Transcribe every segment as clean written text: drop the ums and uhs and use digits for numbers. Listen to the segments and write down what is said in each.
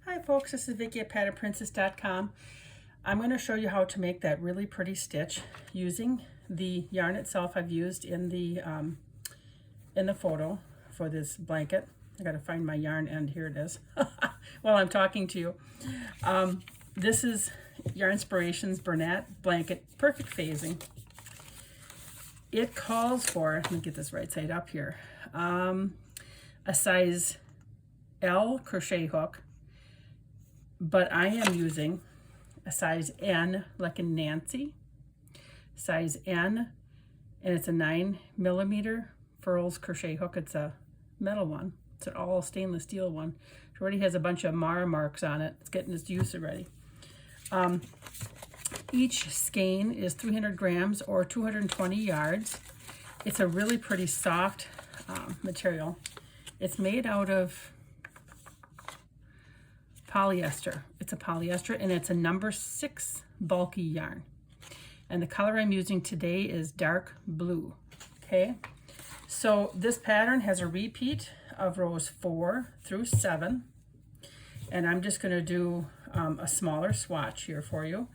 Hi folks, this is Vicki at patternprincess.com. I'm going to show you how to make that really pretty stitch using the yarn itself I've used in the photo for this blanket. I got to find my yarn end. Here it is. While I'm talking to you. This is Yarn Inspirations Bernat Blanket Perfect Phasing. It calls for, let me get this right side up here, a size L crochet hook, but I am using a size N, like in Nancy, size N, and it's a 9mm furls crochet hook. It's a metal one. It's an all stainless steel one. It already has a bunch of Mara marks on it. It's getting its use already. Each skein is 300 grams or 220 yards. It's a really pretty soft material. It's made out of polyester. It's a polyester and it's a number 6 bulky yarn. And the color I'm using today is dark blue. Okay, so this pattern has a repeat of rows 4 through 7. And I'm just going to do a smaller swatch here for you.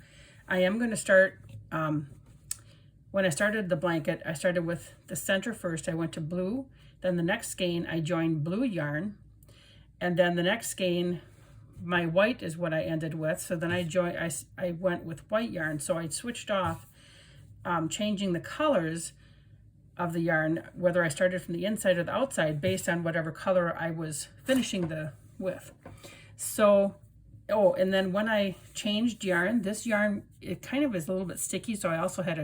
I am going to start, when I started the blanket, I started with the center first. I went to blue. Then the next skein, I joined blue yarn. And then the next skein, my white is what I ended with. So then I went with white yarn. So I switched off, changing the colors of the yarn, whether I started from the inside or the outside, based on whatever color I was finishing with. So, oh, and then when I changed yarn, this yarn, it kind of is a little bit sticky. So I also had to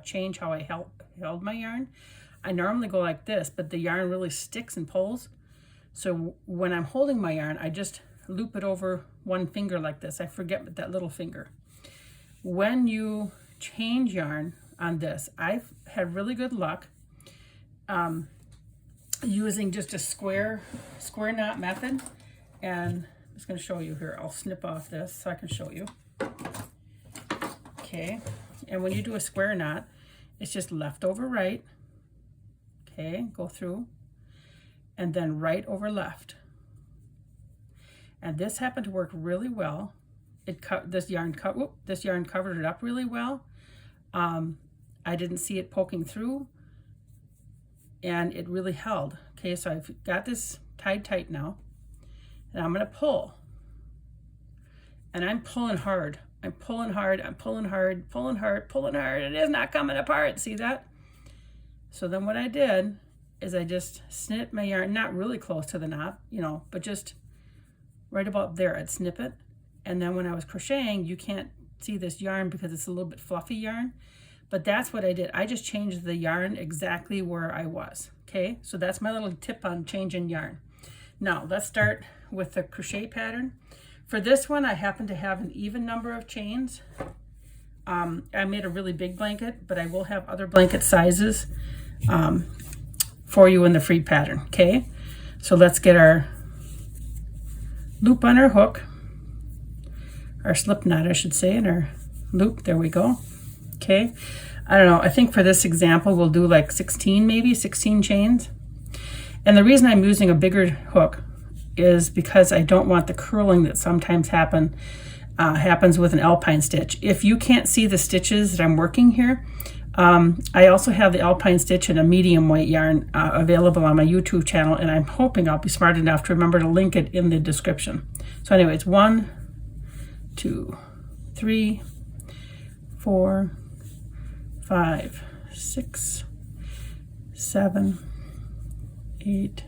change how I held my yarn. I normally go like this, but the yarn really sticks and pulls. So when I'm holding my yarn, I just loop it over one finger like this. I forget that little finger. When you change yarn on this, I've had really good luck using just a square knot method. And I'm just going to show you here. I'll snip off this so I can show you. Okay, and when you do a square knot, it's just left over right. Okay, go through, and then right over left. And this happened to work really well. This yarn covered it up really well. I didn't see it poking through, and it really held. Okay, so I've got this tied tight now, and I'm going to pull. And I'm pulling hard. I'm pulling hard. I'm pulling hard, pulling hard, pulling hard. It is not coming apart. See that? So then what I did is I just snipped my yarn, not really close to the knot, you know, but just right about there. I'd snip it. And then when I was crocheting, you can't see this yarn because it's a little bit fluffy yarn, but that's what I did. I just changed the yarn exactly where I was. Okay, so that's my little tip on changing yarn. Now let's start with the crochet pattern. For this one, I happen to have an even number of chains. I made a really big blanket, but I will have other blanket sizes for you in the free pattern. Okay, so let's get our loop on our hook, our slip knot I should say, and our loop. There we go. Okay, I don't know, I think for this example we'll do like 16, maybe 16 chains. And the reason I'm using a bigger hook is because I don't want the curling that sometimes happens with an alpine stitch. If you can't see the stitches that I'm working here, I also have the alpine stitch in a medium weight yarn available on my YouTube channel, and I'm hoping I'll be smart enough to remember to link it in the description. So anyways, 1, 2, 3, 4, 5, 6, 7, 8,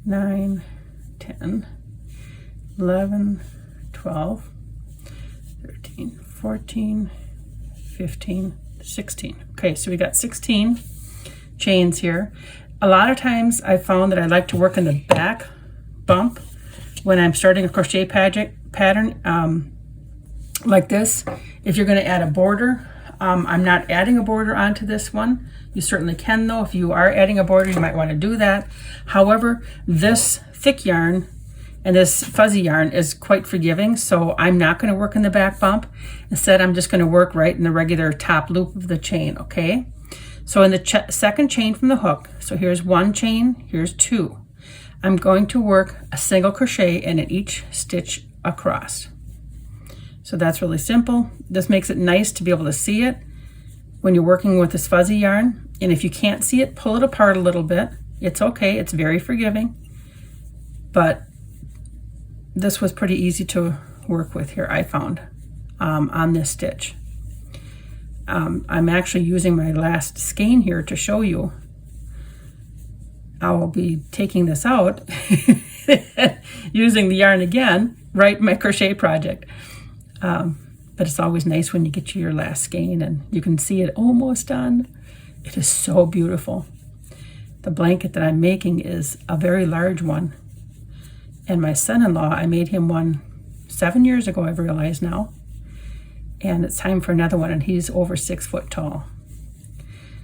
9, 10, 11, 12, 13, 14, 15, 16. Okay, so we got 16 chains here. A lot of times I found that I like to work in the back bump when I'm starting a crochet pattern like this. If you're going to add a border, I'm not adding a border onto this one. You certainly can though. If you are adding a border, you might want to do that. However, this thick yarn and this fuzzy yarn is quite forgiving, so I'm not going to work in the back bump. Instead, I'm just going to work right in the regular top loop of the chain. Okay, so in the second chain from the hook, so here's one chain, here's 2. I'm going to work a single crochet in each stitch across. So that's really simple. This makes it nice to be able to see it when you're working with this fuzzy yarn. And if you can't see it, pull it apart a little bit. It's okay, it's very forgiving. But this was pretty easy to work with here, I found, on this stitch. I'm actually using my last skein here to show you. I will be taking this out, using the yarn again, right in my crochet project. But it's always nice when you get to your last skein and you can see it almost done. It is so beautiful. The blanket that I'm making is a very large one. And my son-in-law, I made him one 7 years ago, I've realized now. And it's time for another one, and he's over 6 foot tall.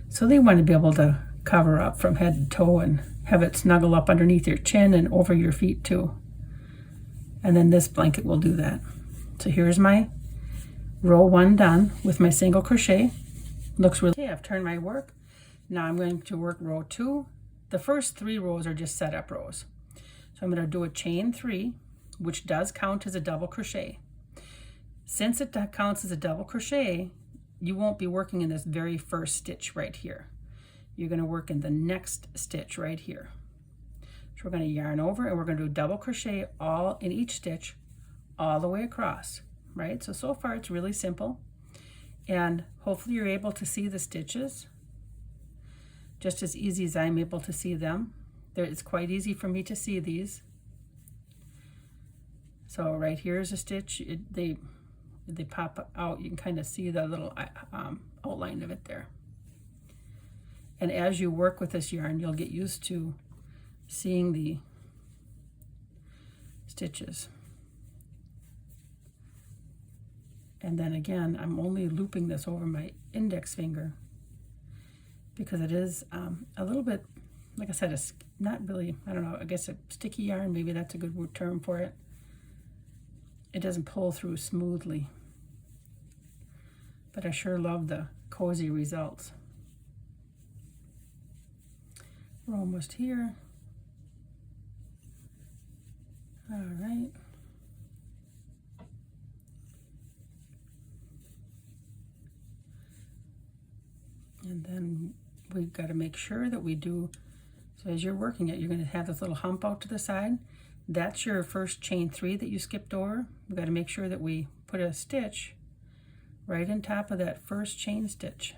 So they want to be able to cover up from head to toe and have it snuggle up underneath your chin and over your feet too. And then this blanket will do that. So here's my row 1 done with my single crochet. Looks really okay. I've turned my work. Now I'm going to work row 2. The first 3 rows are just setup rows. So I'm going to do a chain 3, which does count as a double crochet. Since it counts as a double crochet, you won't be working in this very first stitch right here. You're going to work in the next stitch right here. So we're going to yarn over and we're going to do double crochet all in each stitch all the way across, right? So far it's really simple, and hopefully you're able to see the stitches just as easy as I'm able to see them. It's quite easy for me to see these. So right here is a stitch. They pop out. You can kind of see the little outline of it there. And as you work with this yarn, you'll get used to seeing the stitches. And then again, I'm only looping this over my index finger because it is a little bit, like I said, it's not really, I don't know, I guess a sticky yarn, maybe that's a good term for it. It doesn't pull through smoothly, but I sure love the cozy results. We're almost here. All right. And then we've got to make sure that we do, so as you're working it, you're going to have this little hump out to the side. That's your first chain 3 that you skipped over. We've got to make sure that we put a stitch right on top of that first chain stitch.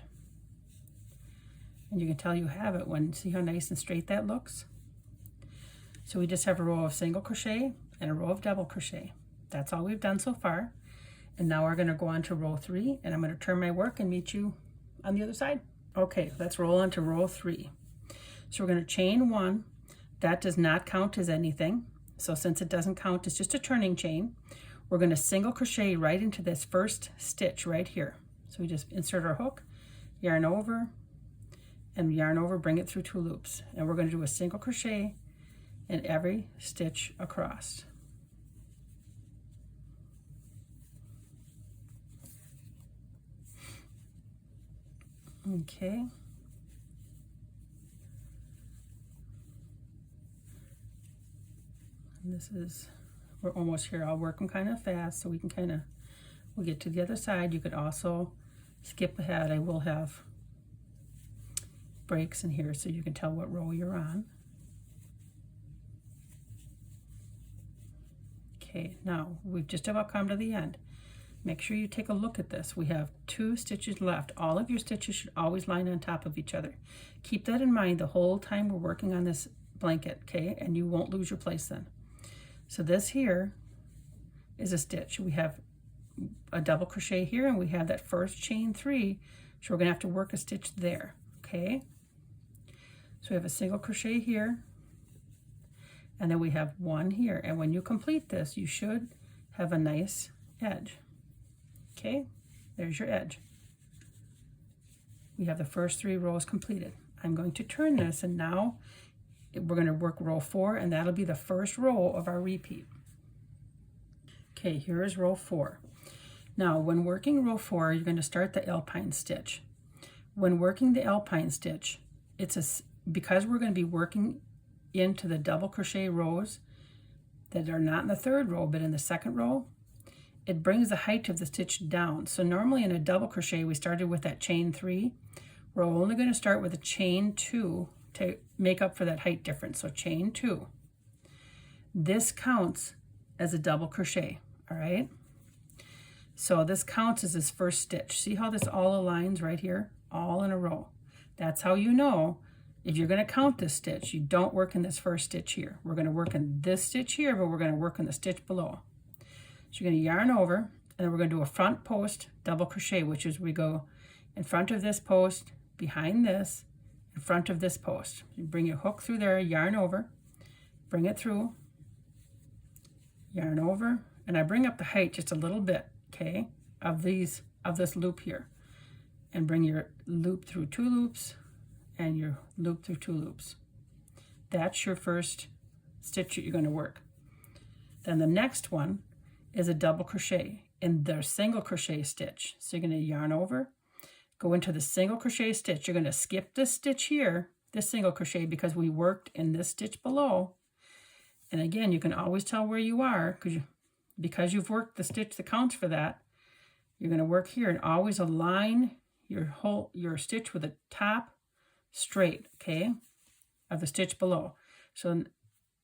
And you can tell you have it when, see how nice and straight that looks? So we just have a row of single crochet and a row of double crochet. That's all we've done so far. And now we're going to go on to row 3, and I'm going to turn my work and meet you on the other side. Okay, let's roll on to row 3. So we're going to chain 1. That does not count as anything. So since it doesn't count, it's just a turning chain. We're going to single crochet right into this first stitch right here. So we just insert our hook, yarn over, and yarn over, bring it through 2 loops. And we're going to do a single crochet in every stitch across. Okay. And this is, we're almost here. I'll work them kind of fast so we can kind of, we'll get to the other side. You could also skip ahead. I will have breaks in here so you can tell what row you're on. Okay, now we've just about come to the end. Make sure you take a look at this. We have 2 stitches left. All of your stitches should always line on top of each other. Keep that in mind the whole time we're working on this blanket, okay? And you won't lose your place then. So this here is a stitch. We have a double crochet here, and we have that first chain 3. So we're gonna have to work a stitch there, okay? So we have a single crochet here, and then we have 1 here. And when you complete this, you should have a nice edge. Okay, there's your edge. We have the first 3 rows completed. I'm going to turn this, and now we're going to work row 4, and that'll be the first row of our repeat. Okay, here is row 4. Now, when working row 4, you're going to start the alpine stitch. When working the alpine stitch, because we're going to be working into the double crochet rows that are not in the third row but in the second row, it brings the height of the stitch down. So normally in a double crochet we started with that chain 3. We're only going to start with a chain 2 to make up for that height difference. So chain 2. This counts as a double crochet, all right? So this counts as this first stitch. See how this all aligns right here? All in a row. That's how you know if you're going to count this stitch, you don't work in this first stitch here. We're going to work in this stitch here, but we're going to work in the stitch below. So you're going to yarn over, and then we're going to do a front post double crochet, which is we go in front of this post, behind this, in front of this post. You bring your hook through there, yarn over, bring it through, yarn over, and I bring up the height just a little bit, okay, of this loop here, and bring your loop through 2 loops and your loop through 2 loops. That's your first stitch that you're going to work. Then the next one is a double crochet in the single crochet stitch. So you're going to yarn over, go into the single crochet stitch. You're going to skip this stitch here, this single crochet, because we worked in this stitch below. And again, you can always tell where you are because you've worked the stitch that counts for that. You're going to work here and always align your stitch with the top straight, okay, of the stitch below. So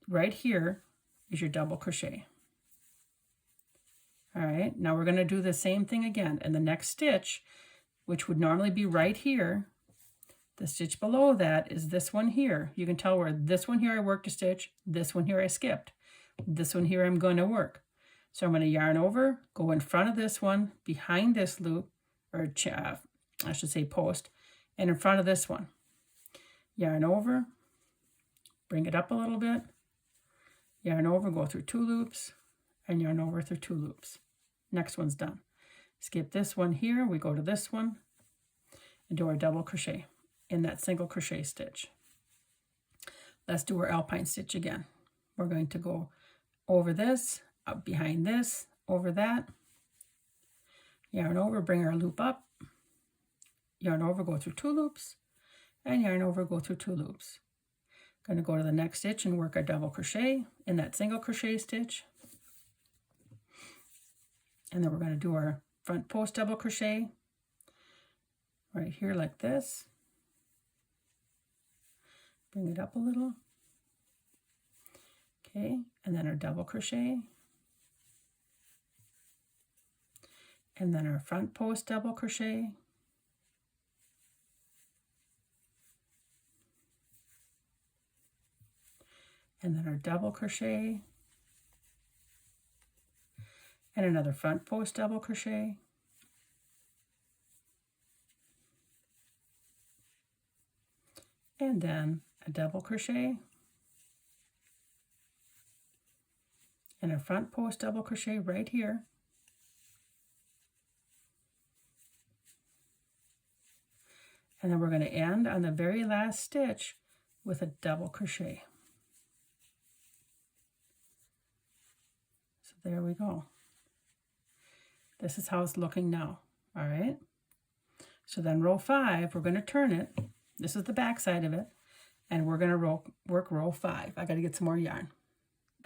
right here is your double crochet. All right, now we're going to do the same thing again. And the next stitch, which would normally be right here, the stitch below that is this one here. You can tell where this one here I worked a stitch, this one here I skipped, this one here I'm going to work. So I'm going to yarn over, go in front of this one, behind this loop, or I should say post, and in front of this one. Yarn over, bring it up a little bit, yarn over, go through 2 loops, and yarn over through 2 loops. Next one's done. Skip this one here, we go to this one, and do our double crochet in that single crochet stitch. Let's do our alpine stitch again. We're going to go over this, up behind this, over that, yarn over, bring our loop up, yarn over, go through 2 loops, and yarn over, go through 2 loops. Going to go to the next stitch and work our double crochet in that single crochet stitch. And then we're going to do our front post double crochet right here like this. Bring it up a little. Okay, and then our double crochet. And then our front post double crochet. And then our double crochet. And another front post double crochet. And then a double crochet. And a front post double crochet right here. And then we're going to end on the very last stitch with a double crochet. So there we go. This is how it's looking now, all right? So then row 5, we're going to turn it. This is the back side of it, and we're going to work row 5. I got to get some more yarn.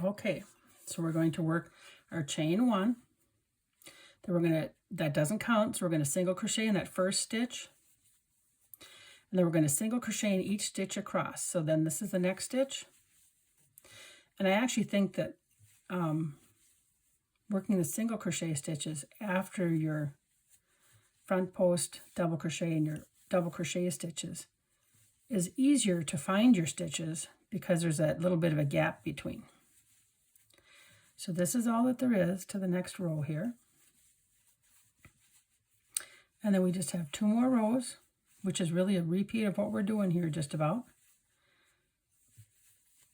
Okay, so we're going to work our chain 1. Then we're going to, that doesn't count, so we're going to single crochet in that first stitch. And then we're going to single crochet in each stitch across. So then this is the next stitch. And I actually think that working the single crochet stitches after your front post double crochet and your double crochet stitches is easier to find your stitches because there's that little bit of a gap between. So this is all that there is to the next row here. And then we just have 2 more rows, which is really a repeat of what we're doing here just about.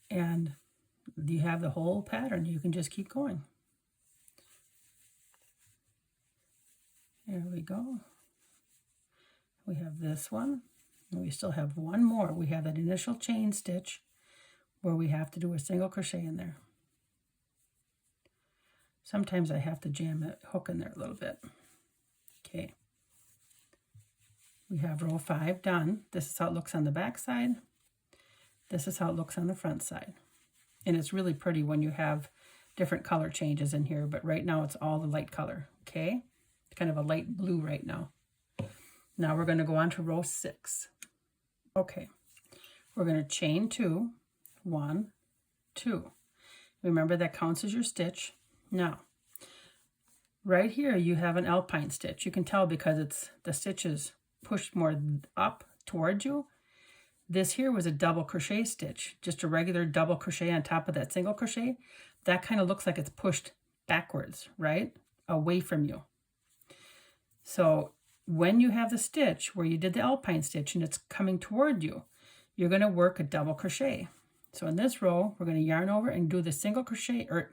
And you have the whole pattern. You can just keep going. There we go. We have this one, and we still have 1 more. We have that initial chain stitch where we have to do a single crochet in there. Sometimes I have to jam that hook in there a little bit. Okay. We have row 5 done. This is how it looks on the back side. This is how it looks on the front side. And it's really pretty when you have different color changes in here, but right now it's all the light color, okay? It's kind of a light blue right now. Now we're going to go on to row 6. Okay, we're going to chain 2, 1, 2. Remember that counts as your stitch. Now, right here you have an alpine stitch. You can tell because the stitch is pushed more up towards you. This here was a double crochet stitch, just a regular double crochet on top of that single crochet. That kind of looks like it's pushed backwards, right? Away from you. So when you have the stitch where you did the alpine stitch and it's coming toward you, you're going to work a double crochet. So in this row, we're going to yarn over and do the single crochet or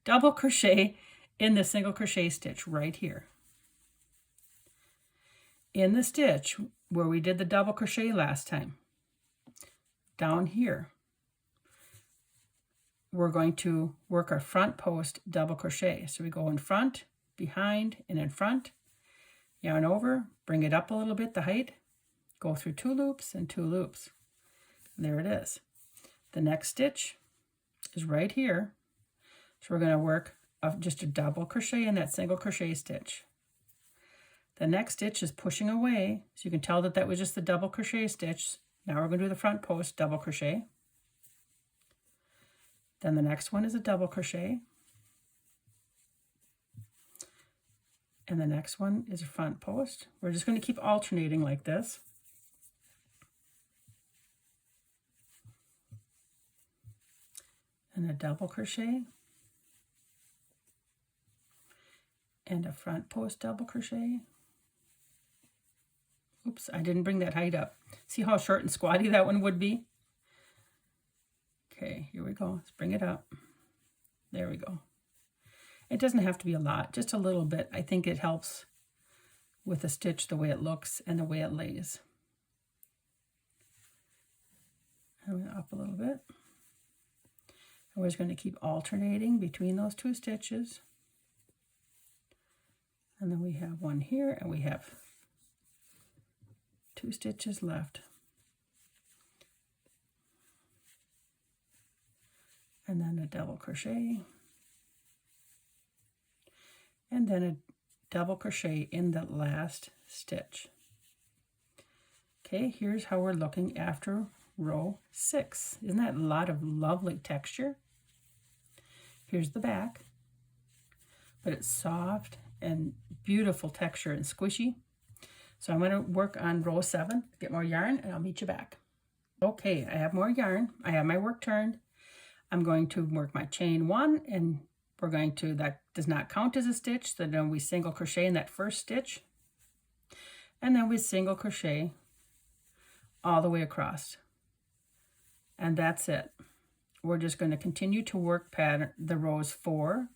double crochet in the single crochet stitch right here. In the stitch where we did the double crochet last time, down here, we're going to work our front post double crochet. So we go in front, behind, and in front, yarn over, bring it up a little bit, the height, go through 2 loops and 2 loops. There it is. The next stitch is right here. So we're going to work just a double crochet in that single crochet stitch. The next stitch is pushing away, so you can tell that that was just the double crochet stitch. Now we're going to do the front post double crochet. Then the next one is a double crochet. And the next one is a front post. We're just going to keep alternating like this. And a double crochet. And a front post double crochet. Oops, I didn't bring that height up. See how short and squatty that one would be? Okay, here we go. Let's bring it up. There we go. It doesn't have to be a lot, just a little bit. I think it helps with the stitch, the way it looks and the way it lays. And up a little bit. And we're just going to keep alternating between those 2 stitches. And then we have one here, and we have 2 stitches left. And then a double crochet. And then a double crochet in the last stitch. Okay, here's how we're looking after row 6. Isn't that a lot of lovely texture? Here's the back, but it's soft and beautiful texture and squishy. So I'm going to work on row 7, get more yarn, and I'll meet you back. Okay, I have more yarn. I have my work turned. I'm going to work my chain 1, and we're going to, that does not count as a stitch, so then we single crochet in that first stitch, and then we single crochet all the way across. And that's it. We're just going to continue to work pattern the rows 4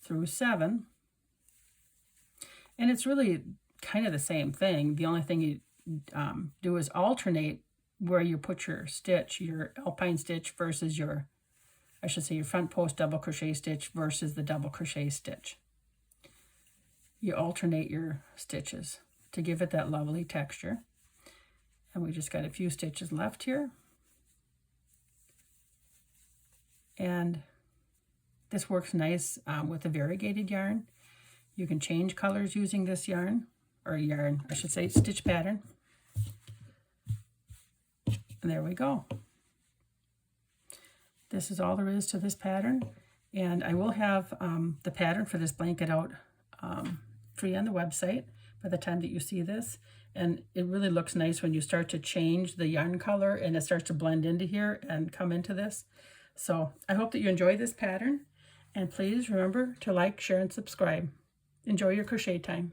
through 7. And it's really kind of the same thing. The only thing you do is alternate where you put your stitch, your alpine stitch versus your, I should say your front post double crochet stitch versus the double crochet stitch. You alternate your stitches to give it that lovely texture. And we just got a few stitches left here. And this works nice with a variegated yarn. You can change colors using this yarn, or yarn, I should say, stitch pattern. And there we go. This is all there is to this pattern. And I will have the pattern for this blanket out free on the website by the time that you see this. And it really looks nice when you start to change the yarn color and it starts to blend into here and come into this. So I hope that you enjoy this pattern, and please remember to like, share, and subscribe. Enjoy your crochet time.